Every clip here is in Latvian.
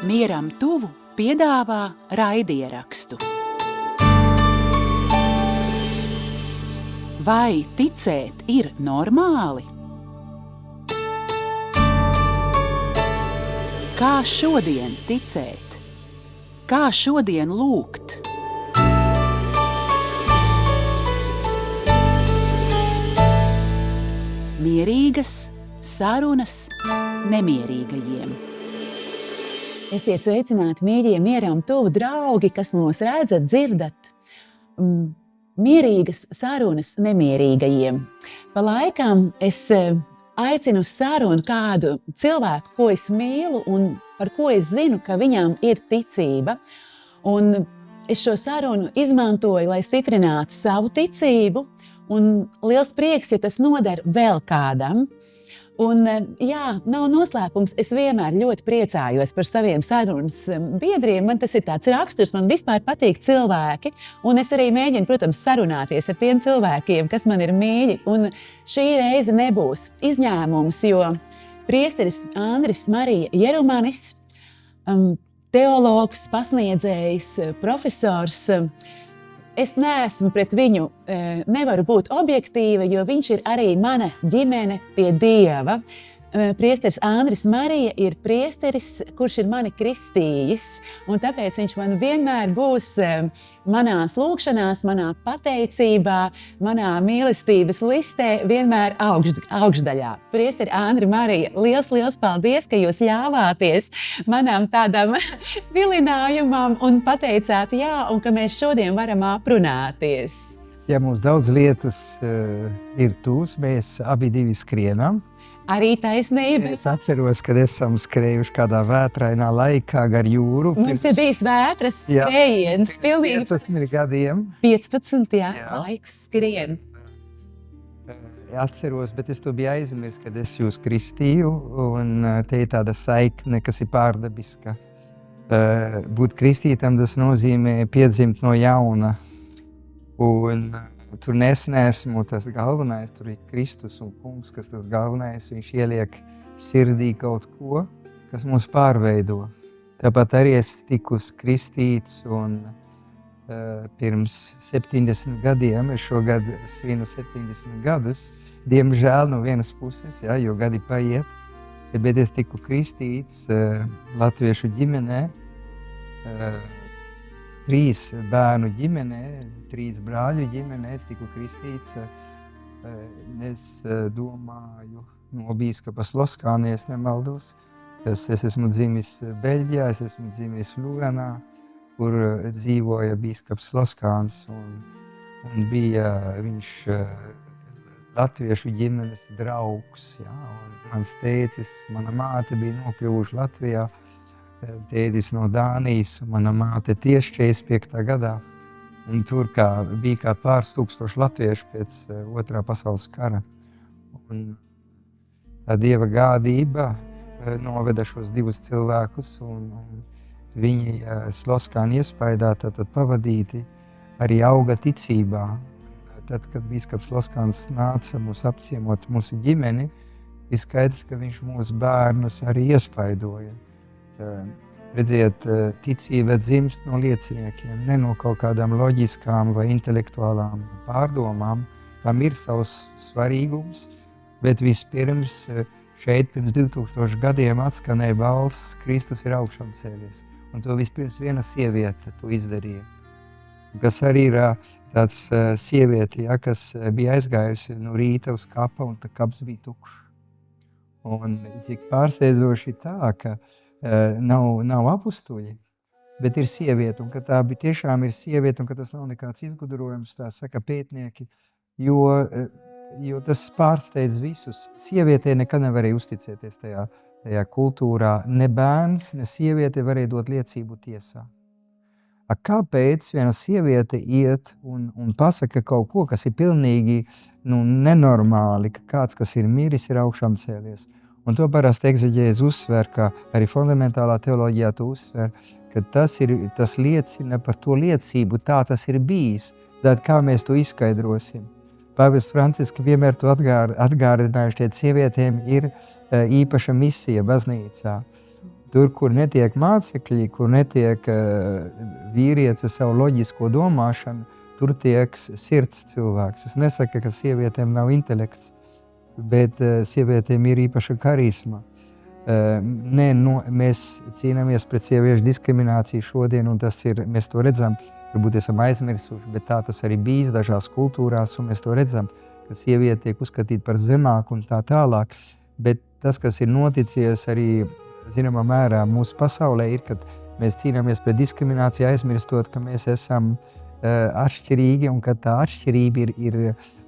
Mieram tuvu piedāvā raidierakstu. Vai ticēt ir normāli? Kā šodien ticēt? Kā šodien lūgt? Mierīgas sarunas nemierīgajiem. Esiet sveicināti, mīļie, mieram tuvu draugi, kas mūs redzat, dzirdat. Mierīgas sarunas nemierīgajiem. Pa laikam es aicinu uz sarunu kādu cilvēku, ko es mīlu un par ko es zinu, ka viņam ir ticība. Un es šo sarunu izmantoju, lai stiprinātu savu ticību. Un liels prieks, ja tas noder vēl kādam. Un, jā, nav noslēpums, es vienmēr ļoti priecājos par saviem sarunas biedriem. Man tas ir tāds raksturs, man vispār patīk cilvēki. Un es arī mēģinu, protams, sarunāties ar tiem cilvēkiem, kas man ir mīļi. Un šī reize nebūs izņēmums, jo priesteris Andris Marija Jerumanis, teologs, pasniedzējs, profesors, es neesmu pret viņu, nevaru būt objektīva, jo viņš ir arī mana ģimene pie Dieva. Priesteris Andris Marija ir priesteris, kurš ir mani kristījis, un tāpēc viņš man vienmēr būs manās lūkšanās, manā pateicībā, manā mīlestības listē vienmēr augšdaļā. Priesteri Andri Marija, liels paldies, ka jūs ļāvāties manam tādam vilinājumam un pateicāt jā, un ka mēs šodien varam aprunāties. Ja mums daudz lietas ir tūs, mēs abi divi skrienam. Arī taisnība. Es atceros, kad esam skrējuši kādā vētrainā laikā gar jūru. Mums ir bijis vētras skrējiens. 15 gadiem. 15, jā. Laiks skrien. Atceros, bet es to biju aizmirst, kad es jūs kristīju. Un te ir tāda saikne, kas ir pārdabiska. Būt kristītam, tas nozīmē piedzimt no jauna. Un tur nesmu tas galvenais, tur ir Kristus un Kungs, kas tas galvenais. Viņš ieliek sirdī kaut ko, kas mūs pārveido. Tāpat arī es tiku kristīts un pirms 70 gadiem, es šogad svinu 70 gadus, diemžēl no vienas puses, jo gadi paiet, bet es tiku kristīts latviešu ģimenē, 3 bērnu ģimenē, 3 brāļu ģimenē, es tiku kristīts. Es domāju, no bīskapa Sloskānī, es nemaldos. Es esmu dzimis Beļģijā, es esmu dzimis Ļuvenā, kur dzīvoja bīskaps Sloskāns. Un bija viņš latviešu ģimenes draugs. Ja? Un mans tētis, mana māte bija nokļuvuši Latvijā. Tētis no Dānijas, mana māte tieši 45. gadā. Un tur bija kā pāris tūkstoši latviešu pēc Otrā pasaules kara. Un tā Dieva gādība noveda šos 2 cilvēkus, un viņi Sloskāni iespaidā tātad pavadīti arī auga ticībā. Tad, kad bīskaps Sloskāns nāca mūs apciemot mūsu ģimeni, ir skaidrs, ka viņš mūsu bērnus arī iespaidoja. Redziet, ticība dzimst no lieciniekiem, ne no kaut kādām loģiskām vai intelektuālām pārdomām. Tam ir savs svarīgums, bet vispirms šeit pirms 2000 gadiem atskanēja balss, Kristus ir augšām cēlies. Un to vispirms viena sieviete to izdarīja. Kas arī ir tāds sieviete, kas bija aizgājusi no rīta uz kapa, un tā kaps bija tukšs. Un cik pārsteidzoši tā, ka nav apustuļi, bet ir sieviete, un ka tā tiešām ir sieviete, un ka tas nav nekāds izgudrojums, tā saka pētnieki, jo tas pārsteidz visus. Sievietē nekad nevarēja uzticēties tajā kultūrā. Ne bērns, ne sieviete varēja dot liecību tiesā. Kāpēc viena sieviete iet un pasaka kaut ko, kas ir pilnīgi nenormāli, ka kāds, kas ir miris, ir augšām cēlies? Un to parasti egzeģēs uzsver, kā arī fundamentālā teoloģijā to uzsver, ka tas liecina par to liecību, tā tas ir bijis. Tad kā mēs to izskaidrosim? Pāvests Francisks vienmēr to atgādinājuši, ka sievietēm ir īpaša misija baznīcā. Tur, kur netiek mācekļi, kur netiek vīrietis savu loģisko domāšanu, tur tiek sirds cilvēks. Es nesaku, ka sievietēm nav intelekts, bet sievietēm ir īpaša karisma. Mēs cīnāmies pret sieviešu diskrimināciju šodien, un mēs to redzam, varbūt esam aizmirsuši, bet tā tas arī bijis dažās kultūrās, un mēs to redzam, ka sieviete tiek uzskatīta par zemāku un tā tālāk. Bet tas, kas ir noticies arī zināmā mērā mūsu pasaulē, ir, kad mēs cīnāmies pret diskrimināciju, aizmirstot, ka mēs esam atšķirīgi un ka tā atšķirība ir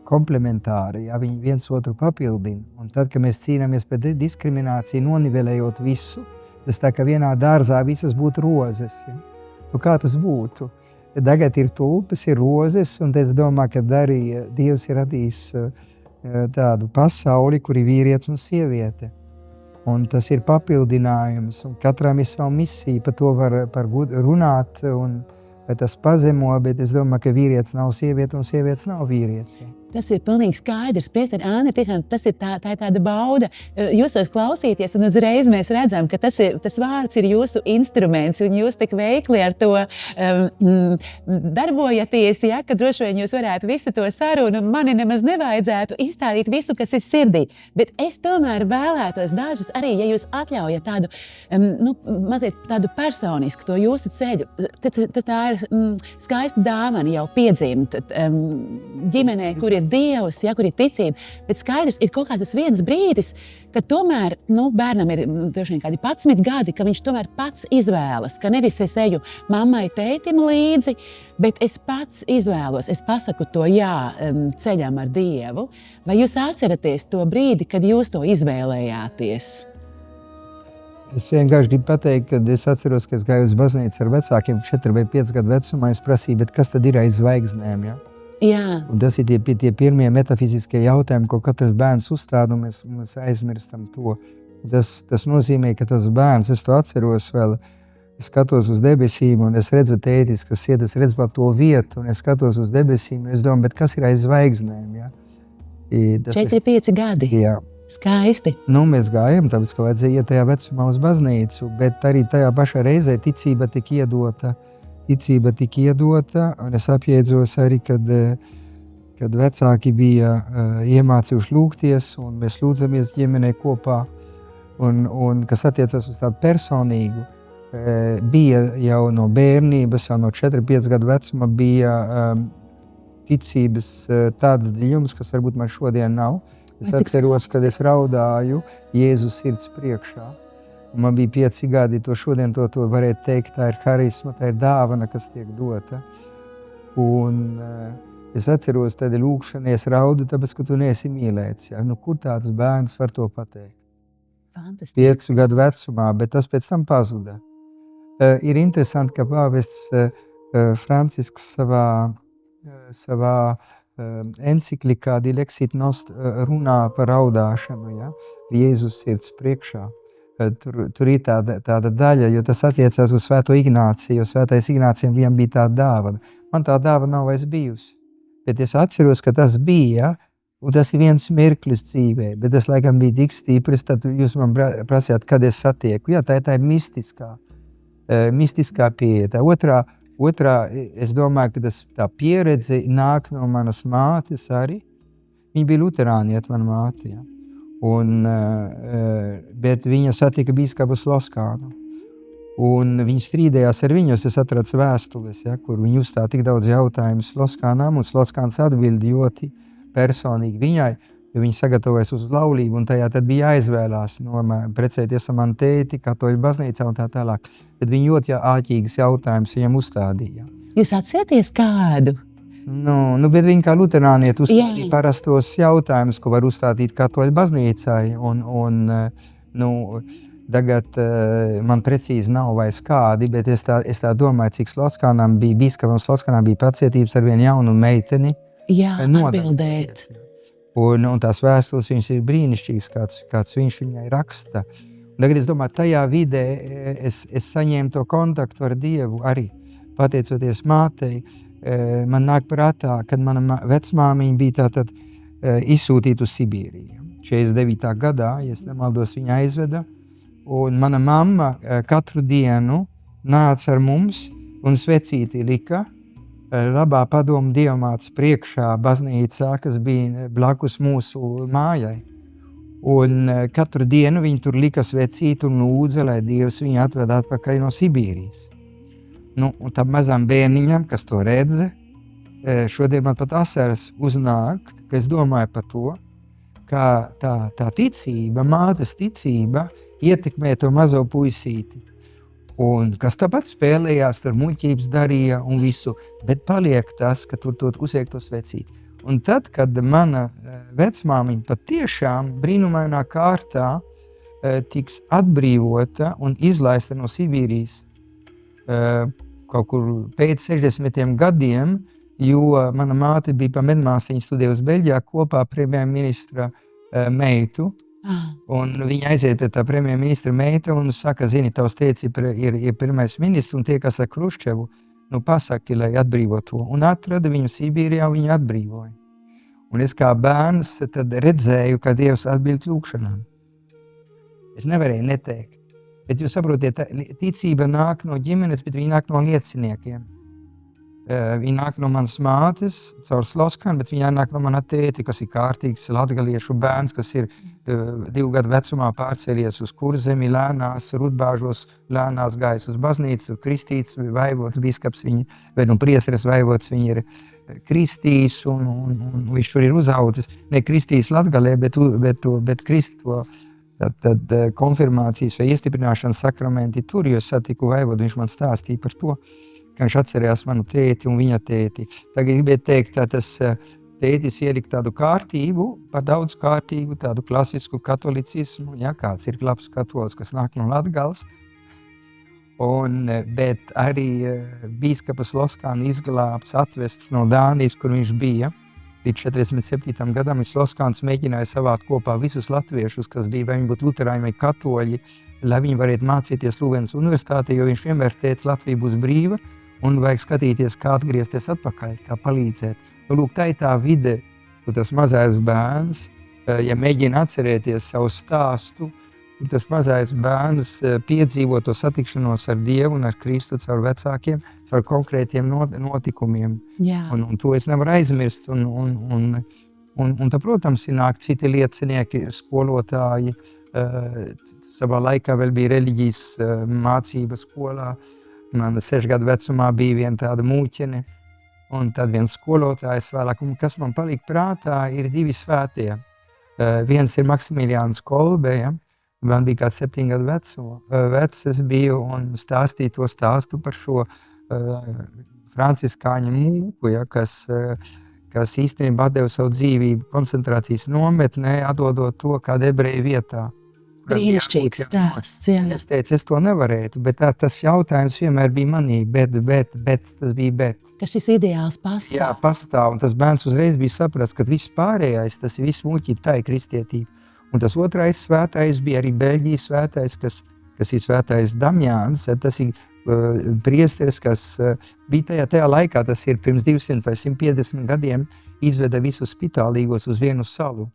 komplementāra, ja viņi viens otru papildina. Un tad, kad mēs cīnāmies pret diskrimināciju, nonivelējot visu, tas tā, ka vienā dārzā visas būtu rozes. Ja? Nu, kā tas būtu? Tagad ir tulpes, ir rozes, un es domāju, ka arī Dievs ir radījis tādu pasauli, kur ir vīrietis un sieviete. Un tas ir papildinājums, un katram ir savu misiju, par to var runāt, un tas pazemo, bet es domāju, ka vīrietis nav sieviete, un sievietes nav vīrietis. Tas ir pilnīgi skaidrs. Priester Āne, tiešām tā ir tāda bauda jūsos klausīties, un uzreiz mēs redzam, ka tas vārds ir jūsu instruments, un jūs tik veikli ar to darbojaties, ja, ka droši vien jūs varētu visu to sarunu, mani nemaz nevajadzētu izstādīt visu, kas ir sirdī. Bet es tomēr vēlētos dažus arī, ja jūs atļaujat tādu, mazliet tādu personisku to jūsu ceļu. Tā ir skaista dāvana jau piedzimt ģimenē, kur ir Dievs, ja, kur ir ticība, bet skaidrs ir kaut kā tas viens brīdis, ka tomēr bērnam ir droši vien kādi 11 gadi, ka viņš tomēr pats izvēlas, ka nevis es eju mammai, tētim līdzi, bet es pats izvēlos, es pasaku to jā ceļam ar Dievu. Vai jūs atceraties to brīdi, kad jūs to izvēlējāties? Es vienkārši gribu pateikt, ka es atceros, ka es gāju uz baznīcu ar vecākiem 4 vai 5 gadu vecumā, es prasīju, bet kas tad ir aiz zvaigznēm, ja? Jā. Un tas ir tie pirmie metafiziskie jautājumi, ko katrs bērns uzstāda, un mēs aizmirstam to. Tas nozīmē, ka tas bērns, es to atceros vēl, es skatos uz debesīm, un es redzu tētis, kas iet, es redzu vēl to vietu, un es skatos uz debesīm, un es domāju, bet kas ir aiz zvaigznēm, ja? 4-5 gadi. Jā. Skaisti. Mēs gājam, tāpēc, ka vajadzēja iet tajā vecumā uz baznīcu, bet arī tajā pašā reizē ticība tika iedota, un es apjēdzos arī, kad vecāki bija iemācījuši lūgties, un mēs lūdzamies ģimenei kopā, un kas attiecas uz tādu personīgu, bija jau no bērnības, jau no 4-5 gadu vecuma bija ticības tāds dziļums, kas varbūt man šodien nav. Es atceros, kad es raudāju Jēzus sirds priekšā. Man bija 5 gadi, šodien to varētu teikt, tā ir harisma, tā ir dāvana, kas tiek dota. Un es atceros tādu lūgšanu, es raudu, tāpēc, ka tu neesi mīlēts. Ja? Kur tāds bērns var to pateikt? Fantastiski. 5 gadu vecumā, bet tas pēc tam pazuda. Ir interesanti, ka pāvests Francisks savā enciklikā Dilexit Nost runā par raudāšanu, ja? Jēzus sirds priekšā. Tur ir tāda daļa, jo tas attiecās uz Svēto Ignāciju, jo Svētais Ignācijam viņam bija tāda dāvana. Man tā dāvana nav vairs bijusi, bet es atceros, ka tas bija, un tas ir viens mirklis dzīvē, bet tas laikam bija tik stiprs, tad jūs man prasījāt, kad es satieku. Jā, tā ir mistiskā pieeja. Otrā, es domāju, ka tā pieredze nāk no manas mātes arī. Viņa bija luterānieta, mana māte, ja. Bet viņa satika bīskapu Sloskānu. Un viņi strīdējās ar viņu, es atradu vēstules, ja, kur viņi uzstāja tik daudz jautājumus Sloskānam, un Sloskāns atbild ļoti personīgi viņai, jo viņi sagatavojas uz laulību, un tajā tad bija jāizvēlās precēties ar manu tēti, katoļu baznīcā un tā tālāk. Bet viņi ļoti āķīgas jautājumus viņam uzstādīja. Jūs atceraties kādu? Bet viņi kā luterānieti uzstādīja parastos jautājumus, ko var uzstādīt katoļu baznīcai. Tagad man precīzi nav vairs kādi, bet es tā domāju, cik Sloskānam bija, bīskapam Sloskānam bija pacietības ar vienu jaunu meiteni. Jā, atbildēt. Un tās vēstules viņas ir brīnišķīgas, kāds viņš viņai raksta. Tagad es domāju, tajā vidē es saņēmu to kontaktu ar Dievu arī, pateicoties mātei. Man nāk prātā, kad mana vecmāmiņa bija tātad izsūtīta uz Sibīriju. 49. gadā, ja es nemaldos, viņa aizveda, Un mana mamma katru dienu nāca ar mums un svecīti lika labā padomu dievmātes priekšā baznīcā, kas bija blakus mūsu mājai. Un katru dienu viņi tur lika svecīti un lūdza, lai Dievs viņu atved atpakaļ no Sibīrijas. Nu, un tam mazam bērniņam, kas to redza, šodien man pat asaras uznāk, ka es domāju par to, kā tā ticība, mātes ticība ietekmē to mazo puisīti. Un kas tāpat spēlējās, tur muļķības darīja un visu, bet paliek tas, ka tur uzliek to svecīti. Un tad, kad mana vecmāmiņa patiešām brīnumainā kārtā tiks atbrīvota un izlaista no Sibīrijas kaut kur pēc 60 gadiem, jo mana māte bija pa medmāsiņu studējusi Beļģijā kopā premjerministra meitu. Un viņa aiziet pie tā premjerministra meita un saka, zini, tavs tēcis ir pirmais ministrs un tiekas ar Kruščevu. Nu, pasaki, lai atbrīvo to. Un atrada viņu Sibīrijā, viņu atbrīvoja. Un es kā bērns tad redzēju, ka Dievs atbild lūkšanām. Es nevarēju neteikt. Bet jūs saprotiet, ticība nāk no ģimenes, bet viņa nāk no lieciniekiem. Viņa nāk no manas mātes, caur Sloskanu, bet viņa nāk no mana tēti, kas ir kārtīgs latgaliešu bērns, kas ir 2 gadu vecumā pārcēlies uz Kurzemi, lēnās, Rudbāžos, lēnās gājis uz baznīcu, kristīts, vaivots, biskaps viņa, vai nu priesteris vaivots viņa ir kristījis un viņš tur ir uzaudzis. Ne kristījis Latgalē, bet kristo tad konfirmācijas vai iestiprināšanas sakramenti tur, jo es satiku vaivodu, viņš man stāstīja par to, ka viņš atcerējās manu tēti un viņa tēti. Tagad gribētu teikt, ka tas tētis ielika tādu kārtību, par daudz kārtīgu, tādu klasisku katolicismu, ja, kāds ir labs katolis, kas nāk no Latgales. Bet arī bīskapas Loskānu izglābts, atvests no Dānijas, kur viņš bija. Līdz 47. gadam viņš Loskāns mēģināja savākt kopā visus latviešus, kas bija, vai viņi būtu luterāņi vai katoļi, lai viņi varētu mācīties Lūvenas universitātē, jo viņš vienmēr teica, Latvija būs brīva, un vajag skatīties, kā atgriezties atpakaļ, kā palīdzēt. Nu, lūk, tā ir tā vide, kur tas mazais bērns, ja mēģina atcerēties savu stāstu, tas mazais bērns piedzīvo to satikšanos ar Dievu un ar Kristu caur vecākiem, caur konkrētiem notikumiem. Jā. Un to es nevaru aizmirst. Un tā, protams, nāk citi liecinieki, skolotāji. Savā laikā vēl bija reliģijas mācība skolā. Man 6 gadu vecumā bija viena tāda mūķene, un tad viens skolotājs vēlāk. Un kas man palika prātā, ir 2 svētie. Viens ir Maksimiliāns Kolbe, ja? Man bija kāds 7 gadu vecs es biju un stāstīju to stāstu par šo franciskāņu mūku, ja, kas īstenībā atdeva savu dzīvību koncentrācijas nometnē, atdodot to kādu ebreju vietā. Brīnišķīgs stāsts, jā. Es teicu, es to nevarētu, bet tas jautājums vienmēr bija manī, bet, tas bija bet. Ka šis ideāls pastāv. Jā, pastāv, un tas bērns uzreiz bija saprast, ka viss pārējais, tas ir viss muļķība, tā ir kristietība. Un tas otrais svētais bija arī Beļģijas svētais, kas ir svētais Damjāns, tas ir priesteris, kas bija tajā laikā, tas ir pirms 200 vai 150 gadiem, izveda visus spitālīgos uz vienu salu.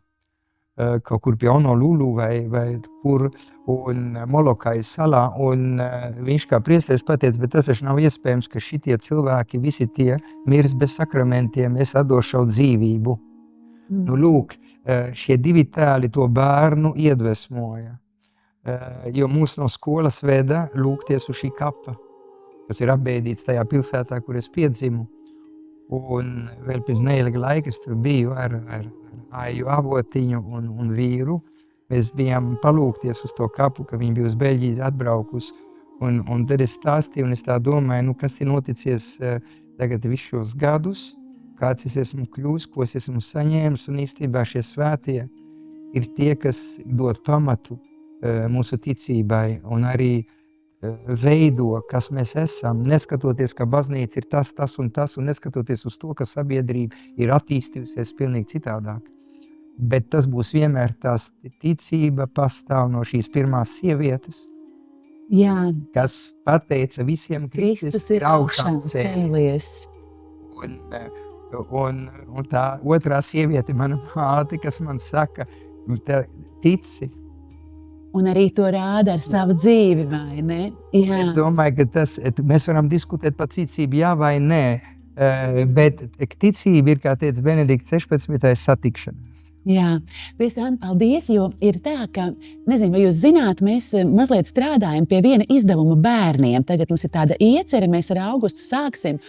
Kaut kur pie Honolulu vai kur, un Molokai salā, un viņš kā priesteris pateica, bet tas taču nav iespējams, ka šitie cilvēki, visi tie mirs bez sakramentiem, es atdošu savu dzīvību. Nu, lūk, šie 2 tēli to bērnu iedvesmoja, jo mūs no skolas veda lūgties uz šī kapa, kas ir apbēdīts tajā pilsētā, kur es piedzimu. Un vēl pirms neilga laika es tur biju ar Aiju avotiņu un vīru. Mēs bijām palūgties uz to kapu, ka viņi bija uz Beļģiju atbraukus. Un tad es stāstīju un es tā domāju, nu, kas ir noticies tagad visus šos gadus, kāds es esmu kļūst, ko es esmu saņēmis, un īstenībā šie svētie ir tie, kas dod pamatu mūsu ticībai un arī veido, kas mēs esam, neskatoties, ka baznīca ir tas un tas, un neskatoties uz to, ka sabiedrība ir attīstījusies pilnīgi citādāk. Bet tas būs vienmēr tās ticība pastāv no šīs pirmās sievietes, Jā. kas pateica visiem, Kristus ir augšām cēlies. Un tā otrā sieviete, mana māte, kas man saka, tici, Un arī to rāda ar savu dzīvi, vai ne? Jā. Es domāju, ka mēs varam diskutēt par ticību, jā vai nē, bet ticība ir, kā teica Benedikts 16. satikšanās. Jā, Priester Anta, paldies, jo ir tā, ka, nezinu, vai jūs zināt, mēs mazliet strādājam pie viena izdevuma bērniem. Tagad mums ir tāda iecere, mēs ar augustu sāksim,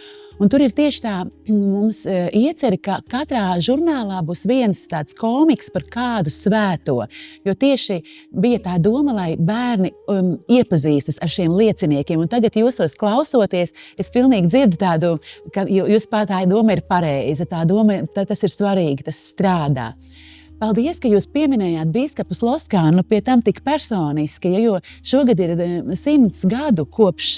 un tur ir tieši tā mums iecere, ka katrā žurnālā būs viens tāds komiks par kādu svēto, jo tieši bija tā doma, lai bērni iepazīstas ar šiem lieciniekiem, un tagad jūsos klausoties, es pilnīgi dzirdu tādu, ka jūs tā doma ir pareiza, tā doma, tas ir svarīgi, tas strādā. Paldies, ka jūs pieminējāt bīskapu Sloskānu, pie tam tik personiski, jo šogad ir 100 gadu kopš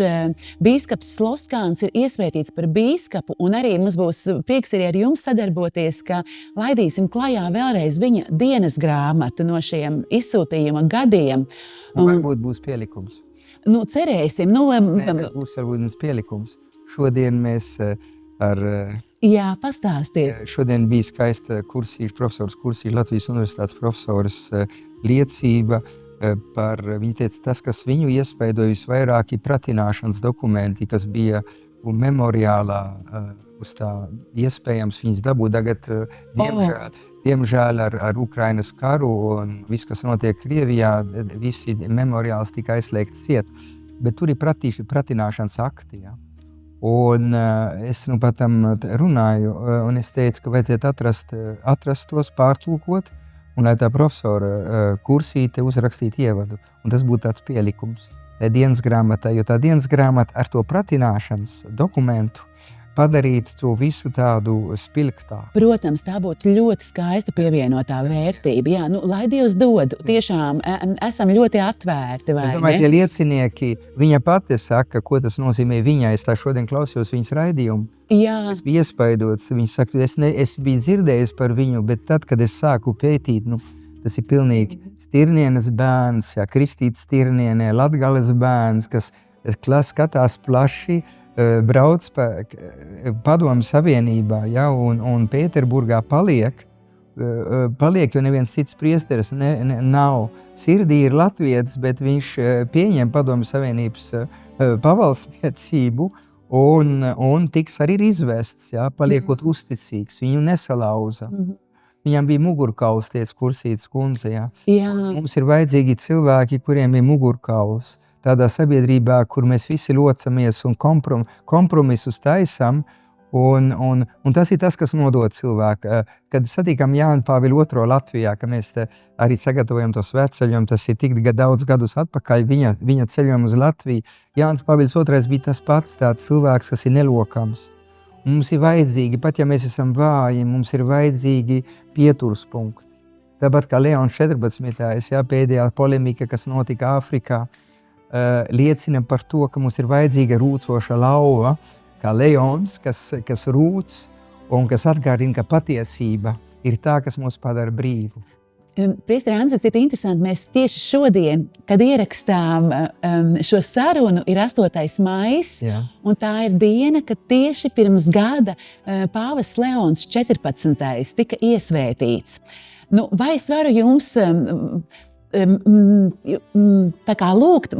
bīskaps Sloskāns ir iesvētīts par bīskapu, un arī mums būs prieks arī ar jums sadarboties, ka laidīsim klajā vēlreiz viņa dienas grāmatu no šiem izsūtījuma gadiem. Varbūt būs pielikums. Nu, cerēsim. Būs varbūt pielikums. Šodien mēs ar... Jā, pastāstiet. Šodien bija skaista profesors Kursīša, Latvijas Universitātes profesors liecība par, viņa teica, tas, kas viņu iespaidoja visvairāk, ir pratināšanas dokumenti, kas bija memoriālā uz tā iespējams viņas dabūt. Tagad, diemžēl ar Ukrainas karu un viss, kas notiek Krievijā, visi memoriāls tika aizslēgts ciet. Bet tur ir pratināšanas akti, jā. Un es pat tam runāju, un es teicu, ka vajadzētu atrast tos, pārtulkot, un lai tā profesora Kursīte uzrakstīt ievadu. Un tas būtu tāds pielikums dienas grāmatā, jo tā dienas grāmata ar to pratināšanas dokumentu padarīt to visu tādu spilgtāku. Protams, tā būtu ļoti skaista pievienotā vērtība. Jā, nu, lai Dievs dod, tiešām esam ļoti atvērti, vai ne? Es domāju, tie liecinieki, viņa pati saka, ko tas nozīmē viņai. Es tā šodien klausījos viņas raidījumu. Jā. Es biju iespaidots. Viņa saka, es biju dzirdējis par viņu, bet tad, kad es sāku pētīt, tas ir pilnīgi Stirnienes bērns, jā, Kristītes Stirnienē, Latgales bērns, kas skatās plaši, brauc Padomju Savienībā, ja, un Pēterburgā paliek, jo neviens cits priesteris nav. Sirdī ir latvietis, bet viņš pieņem Padomju Savienības pavalsniecību un tiks arī izvests, ja, paliekot uzticīgs. Viņu nesalauza. Viņam bija mugurkauls, teica Kursītes kundze. Ja. Mums ir vajadzīgi cilvēki, kuriem ir mugurkauls. Tādā sabiedrībā, kur mēs visi locamies un kompromisus taisam, un tas ir tas, kas nodod cilvēku. Kad satīkam Jānu Pāvilu II Latvijā, ka mēs arī sagatavojam to svētceļojumu, tas ir tik daudz gadus atpakaļ, viņa ceļojumu uz Latviju. Jānis Pāvils II bija tas pats tāds cilvēks, kas ir nelokams. Mums ir vajadzīgi, pat ja mēs esam vāji, mums ir vajadzīgi pieturas punkti. Tāpat kā Leons 14. Pēdējā polemika, kas notika Āfrikā, liecina par to, ka mums ir vajadzīga rūcoša lauva, kā Leons, kas rūc un kas atgādina, ka patiesība ir tā, kas mūs padara brīvu. Priester Ants, ir interesanti, mēs tieši šodien, kad ierakstām šo sarunu, ir 8. maijs, un tā ir diena, kad tieši pirms gada pāvests Leons 14. tika iesvētīts. Nu, vai es varu jums tā kā lūgt,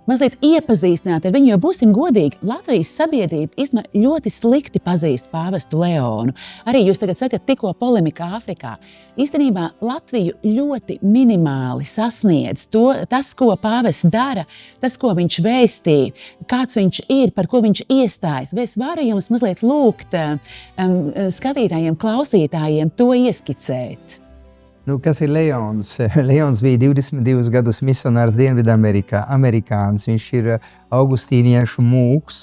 mazliet iepazīstināt ar viņu, jo būsim godīgi, Latvijas sabiedrība ļoti slikti pazīst pāvestu Leonu. Arī jūs tagad sakat, tikko polemika Āfrikā. Īstenībā Latviju ļoti minimāli sasniedz tas, ko pāvests dara, tas, ko viņš vēstīja, kāds viņš ir, par ko viņš iestājas. Vai es varu jums mazliet lūgt skatītājiem, klausītājiem to ieskicēt? Kas ir Leons? Leons bija 22 gadus misionārs Dienvidamerikā, amerikāns. Viņš ir augustīniešu mūks,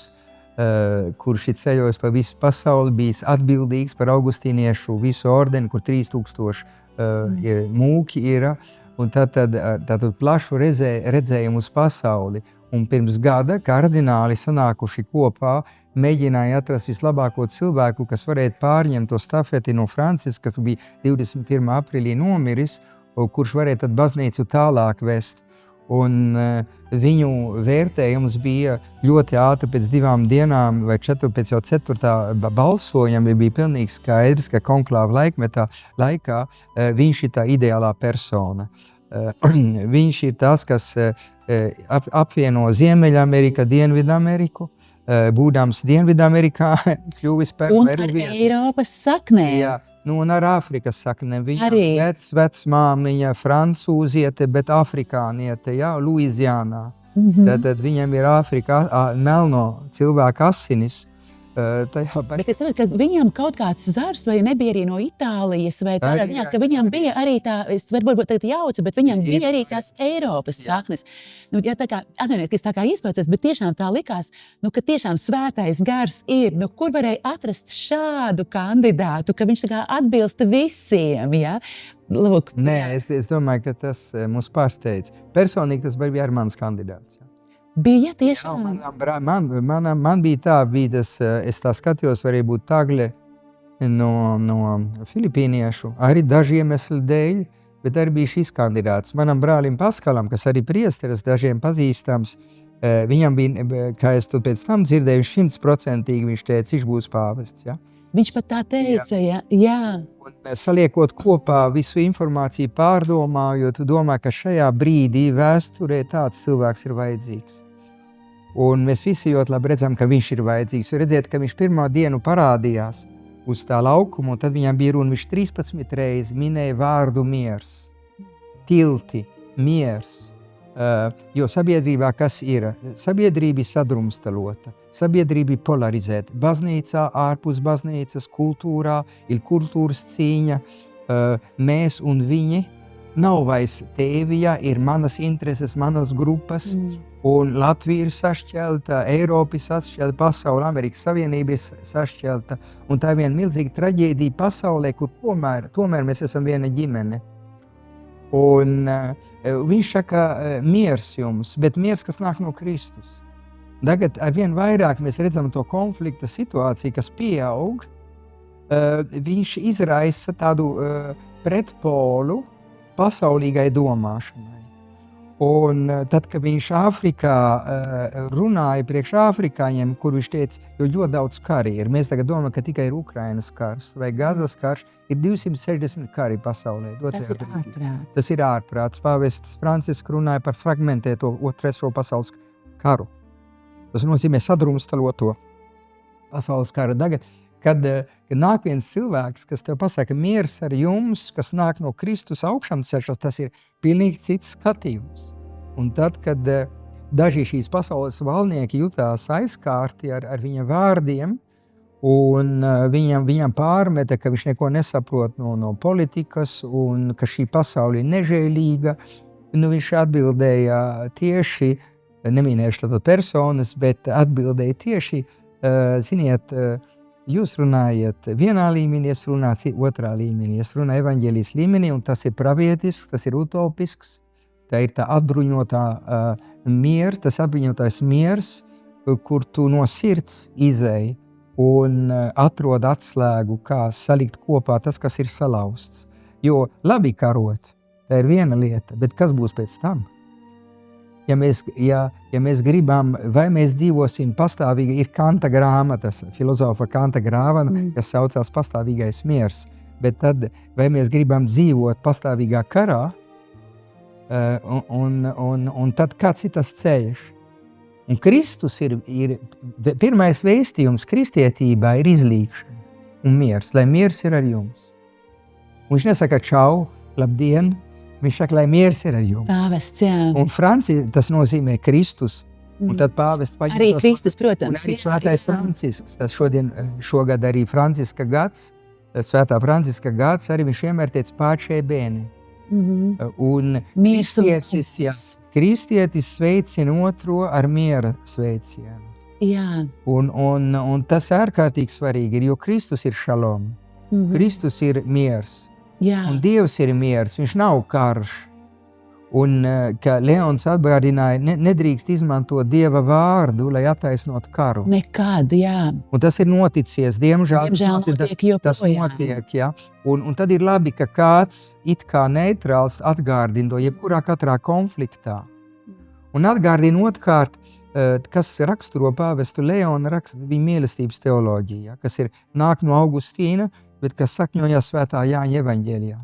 kurš ir ceļojis pa visu pasauli, bijis atbildīgs par augustīniešu visu ordeni, kur 3000 mūki ir. Un tātad plašu redzējumu uz pasauli. Un pirms gada kardināli sanākuši kopā, mēģināja atrast vislabāko cilvēku, kas varētu pārņemt to stafeti no Franciska, kas bija 21. aprīlī nomiris, kurš varētu tad baznīcu tālāk vest. Un viņu vērtējums bija ļoti ātri pēc 2 dienām vai pēc jau 4. balsojuma bija pilnīgi skaidrs, ka konklāva laikā viņš ir tā ideālā persona. Viņš ir tas, kas apvieno Ziemeļameriku, Dienvidameriku, būdams Dienvidamerikā, kļuvis par Un veru ar vienu. Eiropas saknēm. Jā, un ar Āfrikas saknēm. Viņa Arī. vecmāmiņa francūziete, bet afrikāniete, jā, Luizjānā. Tad viņam ir Āfrika melno cilvēku asinis. Bet es saprotu, ka viņam kaut kāds zars vai nebija arī no Itālijas, vai tādā Arī, ziņā, ka viņam bija arī tā, es varbūt tagad jaucu, bet viņam bija arī tās Eiropas saknes. Nu, ja tā kā, atvainojiet, ka es tā kā iespēcos, bet tiešām tā likās, nu, ka tiešām svētais gars ir, nu, kur varēja atrast šādu kandidātu, ka viņš tā kā atbilst visiem, ja? Lūk, Nē, es domāju, ka tas mūs pārsteidz. Personīgi tas bija arī mans kandidāts. Jā. bija tiešām. Man bija tā, es tā skatījos, varēja būt Tagle no filipīniešu, arī daži iemesli dēļ, bet arī bija šis kandidāts. Manam brālim Paskalam, kas arī priesteris dažiem pazīstams, viņam bija, kā es tu pēc tam dzirdēju, 100% viņš teica, viņš būs pāvests. Ja? Viņš pat tā teica, jā. Un saliekot kopā visu informāciju, pārdomājot, domāju, ka šajā brīdī vēsturē tāds cilvēks ir vajadzīgs. Un mēs visi ļoti labi redzam, ka viņš ir vajadzīgs. Redziet, ka viņš pirmā dienu parādījās uz tā laukumu, un tad viņam bija runa, viņš 13 reizi minēja vārdu miers, tilti, miers. Jo sabiedrībā kas ir? Sabiedrība ir sadrumstalota, sabiedrība ir polarizēta. Baznīcā, ārpus baznīcas, kultūrā ir kultūras cīņa, mēs un viņi. Nav vairs tēvija, ir manas intereses, manas grupas, un Latvija ir sašķelta, Eiropa ir sašķelta, pasaule, Amerikas Savienība ir sašķelta, un tā ir viena milzīga traģēdija pasaulē, kur tomēr mēs esam viena ģimene. Un viņš saka, miers jums, bet miers, kas nāk no Kristus. Tagad arvien vairāk mēs redzam to konflikta situāciju, kas pieaug, viņš izraisa tādu pretpolu pasaulīgai domāšanai. Un tad, kad viņš Āfrikā runāja priekš āfrikāņiem, kur viņš teica, jo ļoti daudz kari ir. Mēs tagad domājam, ka tikai ir Ukrainas kars vai Gazas karš, ir 260 kari pasaulē. Tas ir ārprāts. Tas ir ārprāts. Pāvests Francisks runāja par fragmentēto Trešo pasaules karu. Tas nozīmē sadrumstaloto pasaules karu. Tagad, kad nāk viens cilvēks, kas tev pasaka miers ar jums, kas nāk no Kristus augšām ceļšas, tas ir pilnīgi cits skatījums. Un tad, kad daži šīs pasaules valdnieki jutās aizkārti ar viņa vārdiem, un viņam pārmeta, ka viņš neko nesaprot no politikas, un ka šī pasaule ir nežēlīga, viņš atbildēja tieši, neminēšu tātad personas, bet atbildēja tieši, ziniet, jūs runājat vienā līmenī, es runāju otrā līmenī. Es runāju evaņģēlijas līmenī, un tas ir pravietisks, tas ir utopisks. Tā ir tā atbruņotā miers, tas atbruņotais miers, kur tu no sirds izēji un atrod atslēgu, kā salikt kopā tas, kas ir salauzts. Jo labi karot, tā ir viena lieta, bet kas būs pēc tam? Ja mēs gribam, vai mēs dzīvosim pastāvīgi, ir Kanta grāmatas, filozofa Kanta grāmata, kas saucās pastāvīgais miers, bet tad, vai mēs gribam dzīvot pastāvīgā karā, un tad kāds ir tas ceļš? Un Kristus ir pirmais vēstījums kristietībā ir izlīgšana un miers, lai miers ir ar jums. Un viņš nesaka čau, labdien, viņš saka, lai miers ir ar jums. Pāvests, jā. Un Francija, tas nozīmē Kristus. Un tad pāvests paģinos. Arī Kristus, protams. Un arī svētais Francisks. Tas šogad arī Franciska gads, svētā Franciska gads, arī viņš vienmēr teica pačai bēni. Un kristietis sveicina otro ar miera sveicienu. Jā. Un tas ārkārtīgi svarīgi ir, jo Kristus ir šalom. Kristus ir miers. Jā. Un Dievs ir miers, viņš nav karš. Un kā Leons atgādināja, nedrīkst izmantot Dieva vārdu, lai attaisnot karu. Nekad, jā. Un tas ir noticies, diemžēl notiek joprojām. Tas notiek, jā. Un tad ir labi, ka kāds it kā neitrāls atgādina to jebkurā katrā konfliktā. Un atgādina otrkārt, kas raksturo pāvestu Leonu, viņa mīlestības teoloģija, kas ir nāk no Augustīna, bet kas sakņojās svētā Jāņa evaņģēlijā.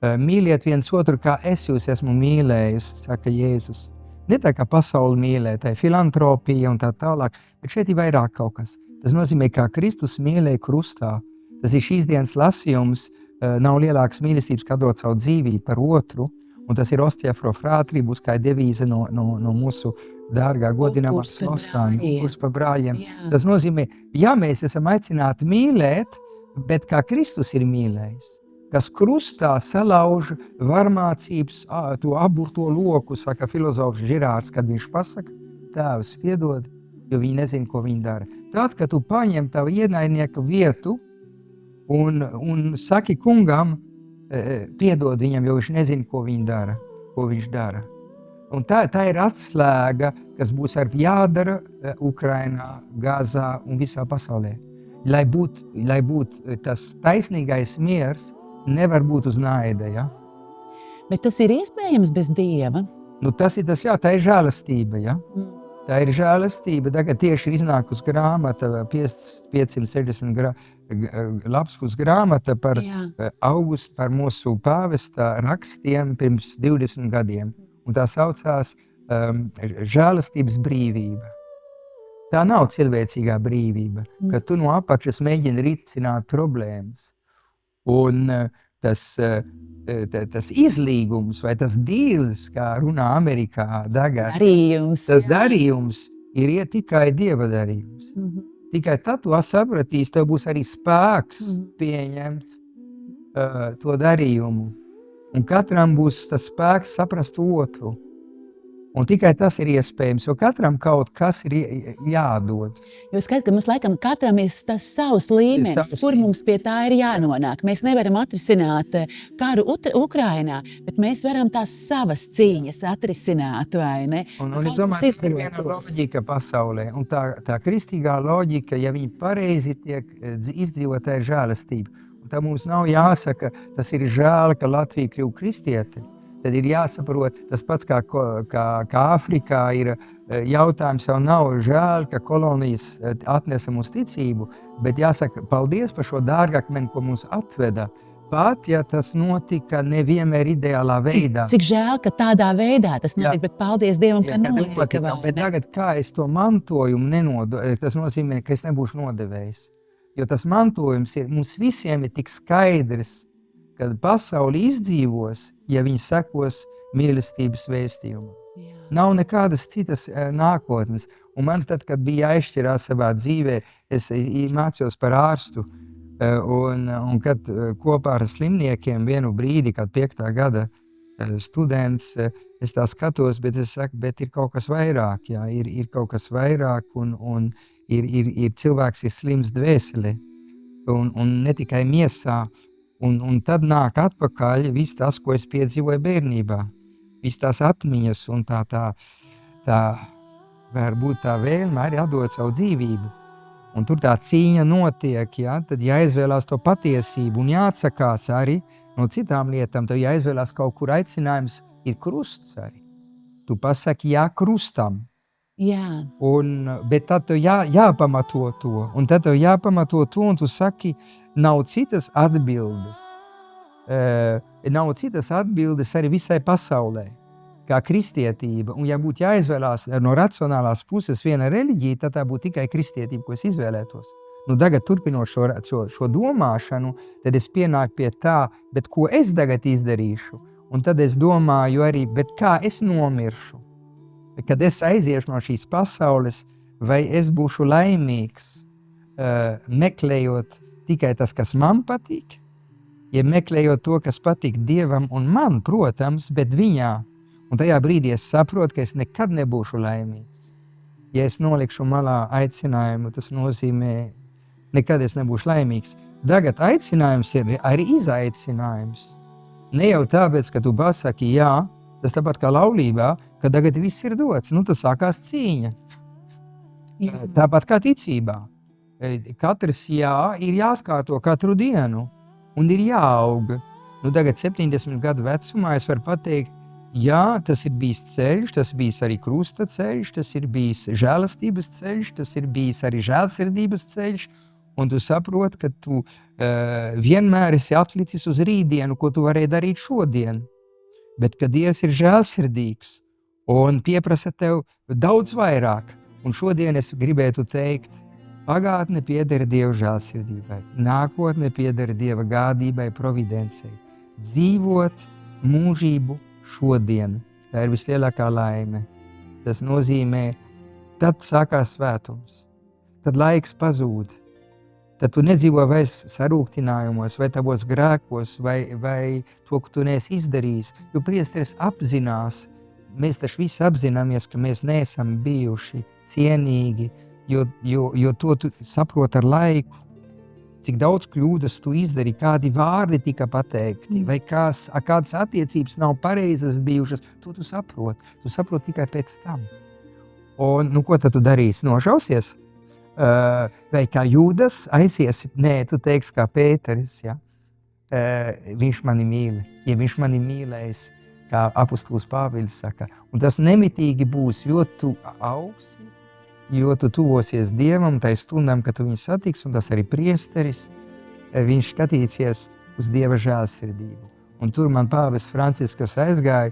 Mīliet viens otru, kā es jūs esmu mīlējusi, saka Jēzus. Ne tā kā pasauli mīlē, tā ir filantropija un tā tālāk, bet šeit ir vairāk kaut kas. Tas nozīmē, kā Kristus mīlēja krustā. Tas ir šīs dienas lasījums, nav lielākas mīlestības, kā dot savu dzīvību par otru, un tas ir ostia pro fratribus, kā devīze no mūsu dārgā godinamā sloskāņa, upurs par brāļiem. Tas nozīmē, ja mēs esam aicināti mīlēt, bet kā Kristus ir mīlējis, kas krustā salauž varmācības, to aburto loku, saka filozofs Žirārds, kad viņš pasaka, Tēvs, piedod, jo viņi nezina, ko viņi dara. Tad, kad tu paņem tavu ienaidnieku vietu un saki kungam, piedod viņam, jo viņš nezina, ko viņš dara. Un tā ir atslēga, kas būs jādara Ukrainā, Gazā un visā pasaulē. Lai būtu tas taisnīgais miers, nevar būt uz naida, ja? Bet tas ir iespējams bez Dieva? Nu, tas ir tas, jā, tā ir žēlastība, ja? Tā ir žēlastība. Tagad tieši ir iznākusi grāmata, 560 lapspus grāmata par augustu, par mūsu pāvesta rakstiem pirms 20 gadiem. Un tā saucās žēlastības brīvība. Tā nav cilvēcīgā brīvība, ka tu no apakšas mēģini risināt problēmas. Un tas izlīgums vai tas dīls, kā runā Amerikā tagad, tas darījums ir tikai Dieva darījums. Tikai tad tu sapratīsi, tev būs arī spēks pieņemt to darījumu. Un katram būs tas spēks saprast otru. Un tikai tas ir iespējams, jo katram kaut kas ir jādod. Jo skaidrs, ka mums laikam katram ir tas savs līmenis, kur mums pie tā ir jānonāk. Mēs nevaram atrisināt karu Ukrainā, bet mēs varam tās savas cīņas atrisināt, vai ne? Un es domāju, ka ir viena loģika pasaulē. Un tā kristīgā loģika, ja viņi pareizi tiek izdzīvot, tā ir žēlastība. Un tā mums nav jāsaka, tas ir žēl, ka Latvija kļuva kristieti. Tad ir jāsaprot, tas pats kā Āfrikā ir jautājums, jau nav žēl, ka kolonijas atnesa mums ticību, bet jāsaka paldies par šo dārgakmeni, ko mums atveda. Pat, ja tas notika nevienmēr ideālā veidā. Cik žēl, ka tādā veidā tas notika, bet paldies Dievam, ka notika. Bet tagad, kā es to mantojumu tas nozīmē, ka es nebūšu nodevējis. Jo tas mantojums mums visiem ir tik skaidrs, kad pasauli izdzīvos, ja viņi sekos mīlestības vēstījumu. Nav nekādas citas nākotnes. Un man tad, kad bija jāizšķirās savā dzīvē, es mācījos par ārstu. Un kad kopā ar slimniekiem vienu brīdi, kad 5. gada students, es tā skatos, bet es saku, bet ir kaut kas vairāk. Jā, ir kaut kas vairāk un ir cilvēks ir slims dvēseli. Un ne tikai miesā. Un tad nāk atpakaļ viss tas, ko es piedzīvoju bērnībā. Viss tās atmiņas un tā varbūt tā vēlme arī atdot savu dzīvību. Un tur tā cīņa notiek, ja? Tad jāizvēlās to patiesību un jāatsakās arī no citām lietām. Tev jāizvēlās kaut kur aicinājums ir krusts arī. Tu pasaki jā krustam. Jā. Bet tad tev jāpamato to. Un tad tev jāpamato to un tu saki, nav citas atbildes. Nav citas atbildes arī visai pasaulē, kā kristietība. Un ja būtu jāizvēlās no racionālās puses viena reliģija, tad tā būtu tikai kristietība, ko es izvēlētos. Nu, tagad turpinot šo domāšanu, tad es pienāku pie tā, bet ko es tagad izdarīšu? Un tad es domāju arī, bet kā es nomiršu? Kad es aiziešu no šīs pasaules, vai es būšu laimīgs, meklējot tikai tas, kas man patīk, ja meklējot to, kas patīk Dievam un man, protams, bet viņā. Un tajā brīdī es saprotu, ka es nekad nebūšu laimīgs. Ja es nolikšu malā aicinājumu, tas nozīmē, nekad es nebūšu laimīgs. Tagad aicinājums ir arī izaicinājums. Ne jau tāpēc, ka tu pasaki jā, tas tāpat kā laulībā, ka tagad viss ir dots. Nu, tad sākās cīņa. Jā. Tāpat kā ticībā. Katrs jā ir jāatkārto katru dienu un ir jāaug. Nu, tagad 70 gadu vecumā es varu pateikt, jā, tas ir bijis ceļš, tas bijis arī krusta ceļš, tas ir bijis žēlastības ceļš, tas ir bijis arī žēlsirdības ceļš, Un tu saproti, ka tu vienmēr esi atlicis uz rītdienu, ko tu varēji darīt šodien. Bet ka Dievs ir žēlsirdīgs un pieprasa tev daudz vairāk. Un šodien es gribētu teikt, pagātne pieder Dieva žēlsirdībai, nākotne pieder Dieva gādībai, providencei. Dzīvot mūžību šodien, tā ir vislielākā laime. Tas nozīmē, tad sākās svētums, tad laiks pazūd, tad tu nedzīvo vairs sarūktinājumos, vai tavos grēkos, vai to, ko tu neesi izdarījis, jo priesteris apzinās, mēs taču visi apzināmies, ka mēs neesam bijuši cienīgi, jo to tu saproti ar laiku, cik daudz kļūdas tu izdarīji, kādi vārdi tika pateikti, vai kādas attiecības nav pareizas bijušas, to tu saproti tikai pēc tam. Un, ko tad tu darīsi? Nošausies? Vai kā Jūdas aiziesi? Nē, tu teiksi kā Pēteris, ja? Viņš mani mīl, ja viņš mani mīlēs, kā apostols Pāvils saka. Un tas nemitīgi būs, jo tu augsi, jo tu tuvosies Dievam, tai stundam, kad tu viņu satiks, un tas arī priesteris, viņš skatīsies uz Dieva žēlsirdību. Un tur man pāvests Francisks, kas aizgāja,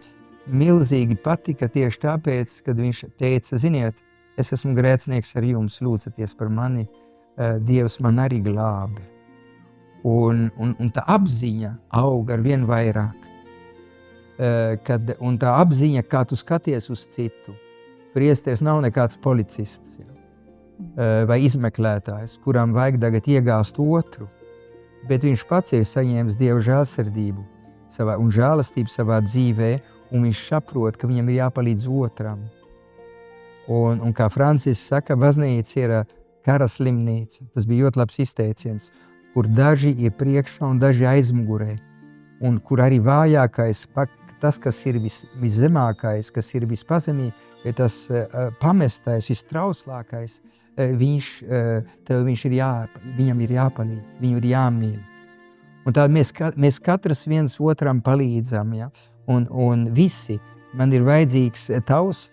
milzīgi patika tieši tāpēc, kad viņš teica, ziniet, es esmu grēcinieks ar jums, lūdzaties par mani, Dievs man arī glābi. Un tā apziņa aug ar vien vairāk. Un tā apziņa, kā tu skaties uz citu. Priesteris nav nekāds policists vai izmeklētājs, kuram vajag tagad iegāzt otru, bet viņš pats ir saņēmis Dieva žēlsirdību un žēlastību savā dzīvē, un viņš saprot, ka viņam ir jāpalīdz otram. Un kā Francisks saka, baznīca ir kara slimnīca. Tas bija ļoti labs izteiciens, kur daži ir priekšā un daži aizmugurē, un kur arī vājākais, tas, kas ir viszemākais, kas ir vispazemī, ir tas pamestais, vistrauslākais, viņam ir jāpalīdz, viņu ir jāmīl. Un tā mēs katrs viens otram palīdzam, ja? Un visi, man ir vajadzīgs tavs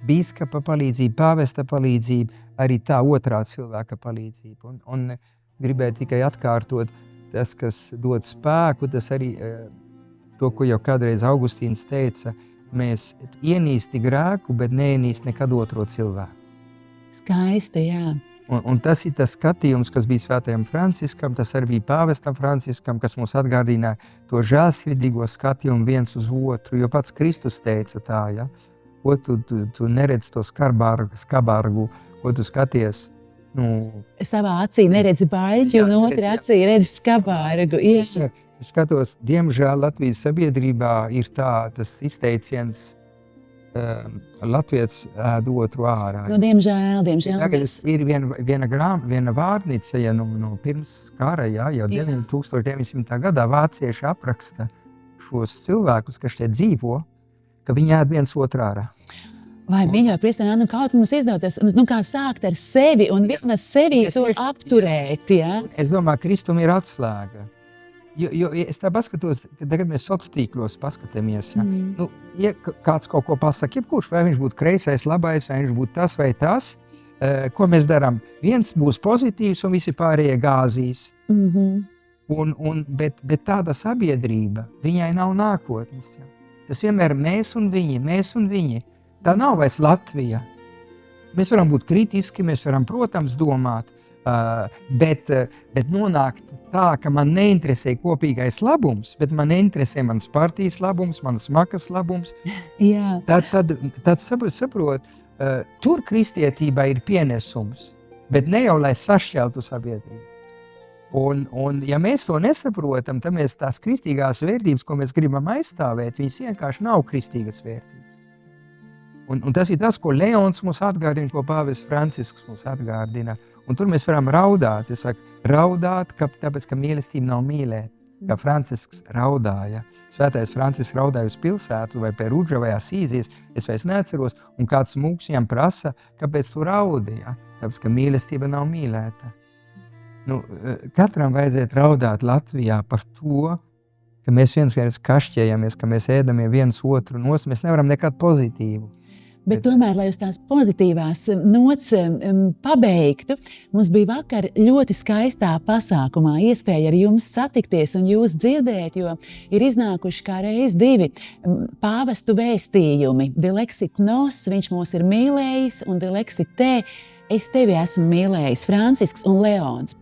bīskapa palīdzība, pāvesta palīdzība, arī tā otrā cilvēka palīdzība. Un gribēju tikai atkārtot, tas, kas dod spēku, tas arī to, ko jau kādreiz Augustīns teica, mēs ienīsti grēku, bet neienīst nekad otro cilvēku. Skaisti, jā. Un tas ir tas skatījums, kas bija svētajam Franciskam, tas arī bija pāvestam Franciskam, kas mums atgādināja to žēlsirdīgo skatījumu viens uz otru, jo pats Kristus teica tā, ja? Ko tu neredz to skabargu, ko tu skaties, savā acī neredzi baļķi, un otrā acī redzi skabargu. Es skatos, diemžēl Latvijas sabiedrībā ir tas izteiciens Latvijas ēd otru ārā. Diemžēl. Tagad ir viena vārnīca, ja no pirms kara, ja, jau 1900. gadā vācieši apraksta šos cilvēkus, kas šeit dzīvo, ka viņi ēd viens otru ārā. Vai mīļā priesteri, kaut mums izdoties, kā sākt ar sevi un vismaz sevi to apturēt, ja? Es domāju, Kristum ir atslēga. Jo es tā paskatos, ka tagad mēs sociālos tīklos paskatāmies, ja? Ja kāds kaut ko pasaka, jebkurš, vai viņš būtu kreisais, labais, vai viņš būtu tas vai tas, ko mēs darām? Viens būs pozitīvs un visi pārējie gāzīs. Bet tāda sabiedrība, viņai nav nākotnes. Ja? Tas vienmēr mēs un viņi. Tā nav vairs Latvija. Mēs varam būt kritiski, mēs varam, protams, domāt, bet nonākt tā, ka man neinteresē kopīgais labums, bet man interesē mans partijas labums, manas makas labums. Jā. Tad saprot, tur kristietība ir pienesums, bet ne jau, lai sašķeltu sabiedrību. Un ja mēs to nesaprotam, tad mēs tās kristīgās vērtības, ko mēs gribam aizstāvēt, viņas vienkārši nav kristīgas vērtības. Un tas ir tas, ko Leons mums atgādina, ko pāvests Francisks mums atgādina. Un tur mēs varam raudāt. Es saku, raudāt, tāpēc, ka mīlestība nav mīlēt. Kā Francisks raudāja. Svētais Francisks raudāja uz pilsētu vai Perudža vai Asīzijas. Es vairs neatceros. Un kāds mūks viņam prasa, kāpēc tu raudi? Ja? Tāpēc, ka mīlestība nav mīlēta. Katram vajadzētu raudāt Latvijā par to, ka mēs viens kašķējamies, ka mēs ēdamie viens otru nos. Mēs nevaram nekad pozitīvu. Bet tomēr, lai uz tās pozitīvās nots pabeigtu, mums bija vakar ļoti skaistā pasākumā iespēja ar jums satikties un jūs dzirdēt, jo ir iznākuši kā reiz 2 pāvestu vēstījumi. Dilexit nos, viņš mūs ir mīlējis, un Dilexit te, es tevi esmu mīlējis, Francisks un Leons.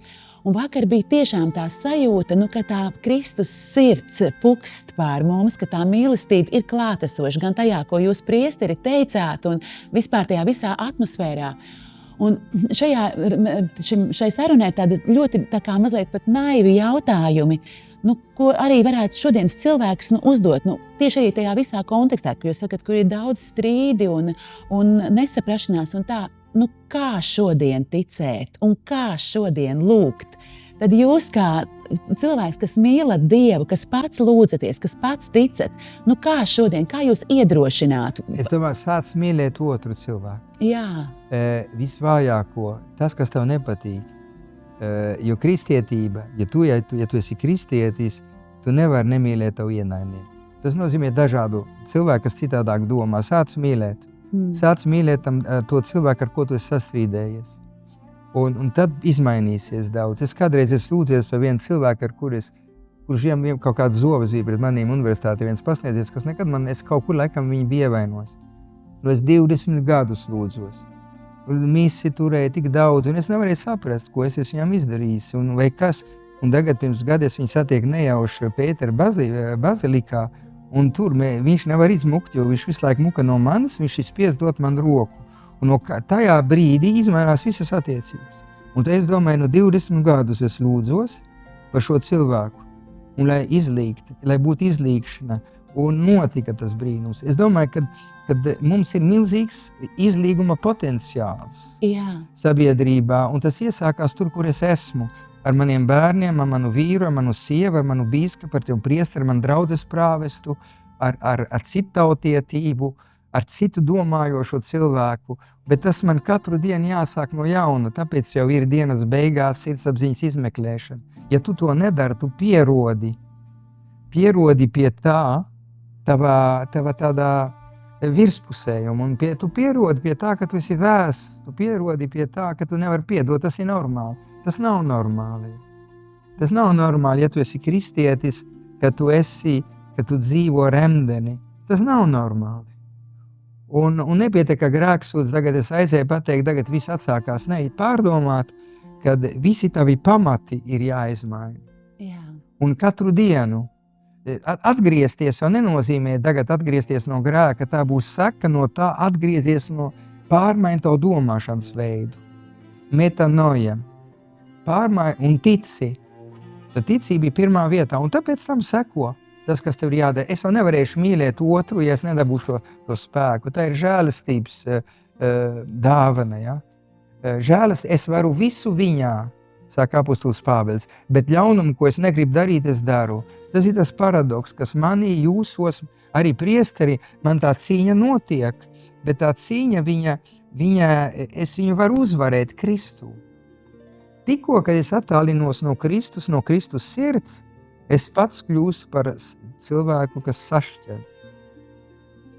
Un vakar bija tiešām tā sajūta, ka tā Kristus sirds pukst pār mums, ka tā mīlestība ir klātesoša gan tajā, ko jūs priesteri teicāt, un vispār tajā visā atmosfērā. Un šai sarunai ir tāda ļoti tā kā mazliet pat naivi jautājumi, ko arī varētu šodienas cilvēks uzdot. Tieši arī tajā visā kontekstā, ko jūs sakat, kur ir daudz strīdi un nesaprašanās un tā. Kā šodien ticēt un kā šodien lūgt? Tad jūs kā cilvēks, kas mīlat Dievu, kas pats lūdzaties, kas pats ticat, kā šodien, kā jūs iedrošinātu? Es domāju, sāc mīlēt otru cilvēku. Jā. Visvājāko, tas, kas tev nepatīk. Jo kristietība, ja tu esi kristietis, tu nevari nemīlēt tavu ienaidnieku. Tas nozīmē dažādu cilvēku, kas citādāk domā. Sāc mīlēt. Sāc mīlēt to cilvēku, ar ko tu esi sastrīdējies. Un tad izmainīsies daudz. Es kādreiz lūdzies par vienu cilvēku, kurš kaut kāds zobas bija pret maniem universitātē, viens pasniedzies, kas nekad es kaut kur laikam viņu bija ievainojis. Es 20 gadus lūdzos. Misi turēja tik daudz, un es nevarēju saprast, ko es viņam izdarījis. Vai kas. Un tagad pirms gadiem viņi satiek nejauši Pētera bazilikā, un tur viņš nevar izmukt, jo viņš visu laiku muka no manis, viņš spies dot man roku. Un tajā brīdī izmainās visas attiecības. Un tad es domāju, 20 gadus es lūdzos par šo cilvēku, un lai būtu izlīgšana, un notika tas brīnums. Es domāju, ka mums ir milzīgs izlīguma potenciāls sabiedrībā, un tas iesākās tur, kur es esmu. Ar maniem bērniem, ar manu vīru, ar manu sievu, ar manu bīskapu, ar tevu priesteri, ar manu draudzes prāvestu, ar citautietību, ar citu domājošo cilvēku. Bet tas man katru dienu jāsāk no jauna, tāpēc jau ir dienas beigās sirdsapziņas izmeklēšana. Ja tu to nedari, tu pierodi pie tā, tava tādā virspusējuma, un tu pierodi pie tā, ka tu esi vēsts, tu pierodi pie tā, ka tu nevari piedot, tas ir normāli. Tas nav normāli. Tas nav normāli, ja tu esi kristietis, ka tu dzīvo remdeni. Tas nav normāli. Un nepietiek, ka grēksūdz, tagad es aizēju pateikt, tagad viss atsākās. Nē, pārdomāt, kad visi tavi pamati ir jāizmaina. Jā. Un katru dienu atgriezties jau nenozīmē tagad atgriezties no grēka, tā būs seka no tā atgriezies no pārmaiņu tavu domāšanas veidu. Metanoja. Un tici. Tad ticība ir pirmā vietā, un tāpēc tam seko tas, kas tev ir jādara. Es jau nevarēšu mīlēt otru, ja es nedabūšu to spēku. Tā ir žēlastības dāvana. Ja? Es varu visu viņā, saka apustulis Pāvils, bet ļaunumu, ko es negribu darīt, es daru. Tas ir tas paradoks, kas manī, jūsos, arī priesteri, man tā cīņa notiek, bet tā cīņa, es viņu varu uzvarēt Kristu. Tikko, kad es attālinos no Kristus sirds, es pats kļūstu par cilvēku, kas sašķel.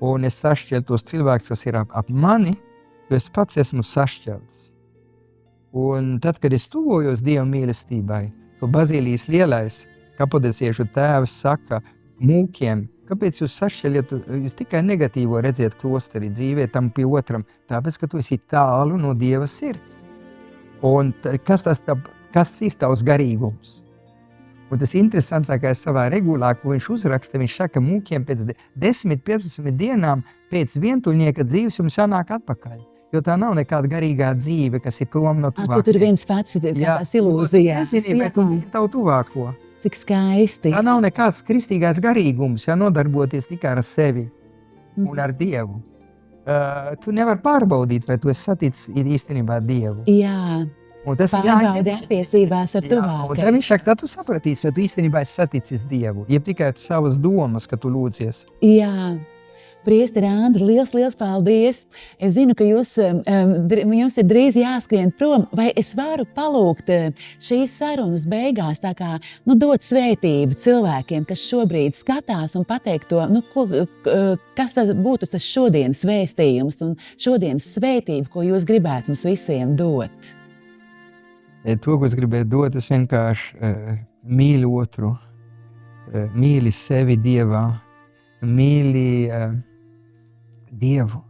Un es sašķelu tos cilvēkus, kas ir ap mani, jo es pats esmu sašķelts. Un tad, kad es tuvojos Dieva mīlestībai, to Bazīlijas lielais kapodesiešu tēvs saka mūkiem, kāpēc jūs sašķeļat, jūs tikai negatīvo redziet klosterī dzīvē tam pie otram, tāpēc, ka tu esi tālu no Dieva sirds. Un kas ir tavs garīgums? Un tas interesantākais savā regulā, ko viņš uzraksta, viņš saka, mūkiem pēc 10-15 dienām pēc vientuļnieka dzīves jums jānāk atpakaļ. Jo tā nav nekāda garīgā dzīve, kas ir prom no tuvākiem. Tur viens pats ir tās ilūzijās. Nezini, bet tu tavu tuvāko. Cik skaisti. Tā nav nekāds kristīgais garīgums, nodarboties tikai ar sevi un ar Dievu. Tu nevari pārbaudīt, vai tu esi saticis īstenībā Dievu. Jā, pārbaudi attiecībās ar tuvākiem. Un tad viņš saka, tad tu sapratīsi, vai tu īstenībā esi saticis Dievu, jeb tikai savas domas, ka tu lūdzies. Jā, Priesteri Andri, liels paldies. Es zinu, ka jums ir drīz jāskrien prom, vai es varu palūgt šīs sarunas beigās tā kā dot svētību cilvēkiem, kas šobrīd skatās un pateikt to, kas tad būtu tas šodienas vēstījums un šodienas svētība, ko jūs gribētu mums visiem dot? To, ko es gribētu dot, es vienkārši mīli otru, mīli sevi Dievā, mīli Dievu.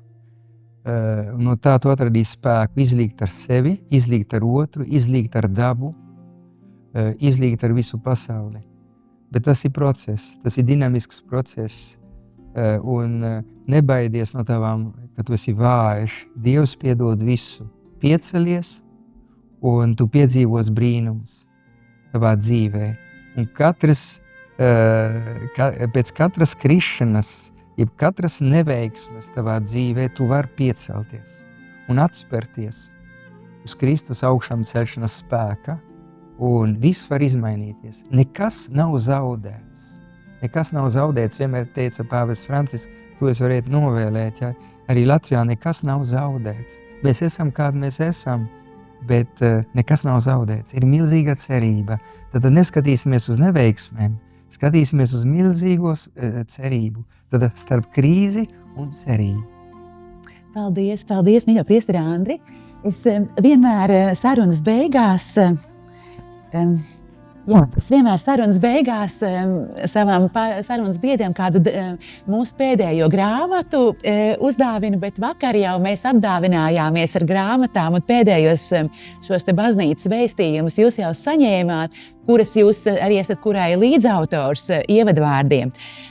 No tā tu atradīsi spēku izlīgt ar sevi, izlīgt ar otru, izlīgt ar dabu, izlīgt ar visu pasauli. Bet tas ir process, tas ir dinamisks process. Un nebaidies no tavām, ka tu esi vājš. Dievs piedod visu. Piecelies un tu piedzīvos brīnumus tavā dzīvē. Un pēc katras krišanas, jeb katras neveiksmes tavā dzīvē, tu vari piecelties un atspērties uz Kristus augšām celšanas spēka, un viss var izmainīties. Nekas nav zaudēts. Nekas nav zaudēts, vienmēr teica pāvests Francisks, to es varētu novēlēt. Ja? Arī Latvijā nekas nav zaudēts. Mēs esam, kādi mēs esam, bet nekas nav zaudēts. Ir milzīga cerība. Tad neskatīsimies uz neveiksmēm, skatīsimies uz milzīgos cerību. Tad starp krīzi un cerību. Paldies, mīļo priesteri Andri. Es vienmēr sarunas beigās savam sarunas biedriem kādu mūsu pēdējo grāmatu uzdāvinu, bet vakar jau mēs apdāvinājāmies ar grāmatām un pēdējos šos te baznīcas vēstījumus jūs jau saņēmāt, kuras jūs arī esat kurai līdzautors ievadvārdiem.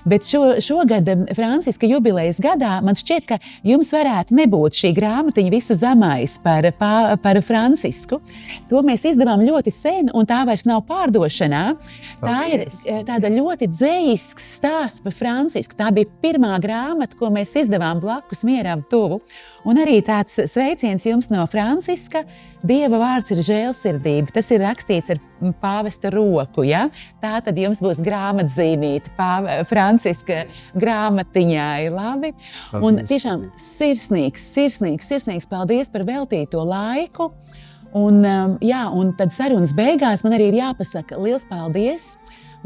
Bet šogad Franciska jubilejas gadā man šķiet, ka jums varētu nebūt šī grāmatiņa visu zamais par Francisku. To mēs izdevām ļoti sen, un tā vairs nav pārdošanā. Tā ir tāda ļoti dzejisks stāsts par Francisku. Tā bija pirmā grāmata, ko mēs izdevām blakus Mieram tuvu. Un arī tāds sveiciens jums no Franciska. Dieva vārds ir žēlsirdība. Tas ir rakstīts ar pāvesta roku. Ja? Tā tad jums būs grāmatzīmīte Franciska grāmatiņai. Labi. Paldies. Un tiešām sirsnīgs paldies par veltīto laiku. Un tad sarunas beigās man arī ir jāpasaka liels paldies.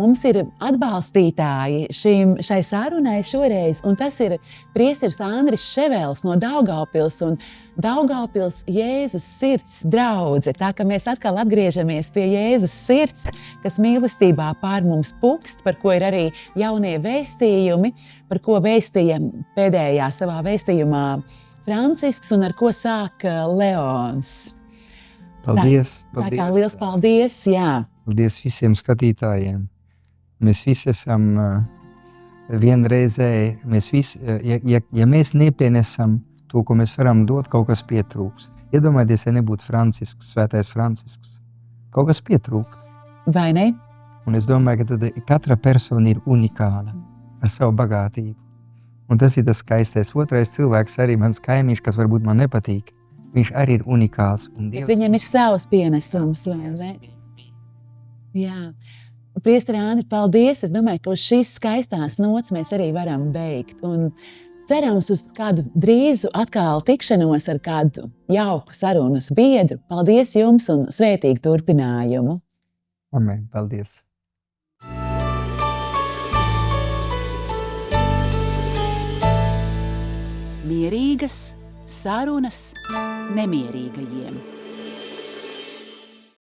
Mums ir atbalstītāji šai sarunai šoreiz, un tas ir priesteris Andris Ševels no Daugavpils un Daugavpils Jēzus sirds draudze. Tā ka mēs atkal atgriežamies pie Jēzus sirds, kas mīlestībā pār mums pukst, par ko ir arī jaunie vēstījumi, par ko vēstīja pēdējā savā vēstījumā Francisks un ar ko sāk Leons. Paldies! Tā kā liels paldies! Jā. Paldies visiem skatītājiem! Mēs visi esam vienreizēji, ja mēs nepienesam to, ko mēs varam dot, kaut kas pietrūkst. Iedomājieties, ja nebūtu Francisks, svētais Francisks. Kaut kas pietrūkst. Vai ne? Un es domāju, ka tad katra persona ir unikāla ar savu bagātību. Un tas ir tas skaistais. Otrais cilvēks, arī mans kaimiņš, kas varbūt man nepatīk, viņš arī ir unikāls. Bet viņam ir savs pienesums, vai ne? Jā. Priesteri Andri, paldies! Es domāju, ka uz šīs skaistās nots mēs arī varam beigt. Un cerams uz kādu drīzu atkal tikšanos ar kādu jauku sarunas biedru. Paldies jums un svētīgu turpinājumu! Amen, paldies! Mierīgas sarunas nemierīgajiem.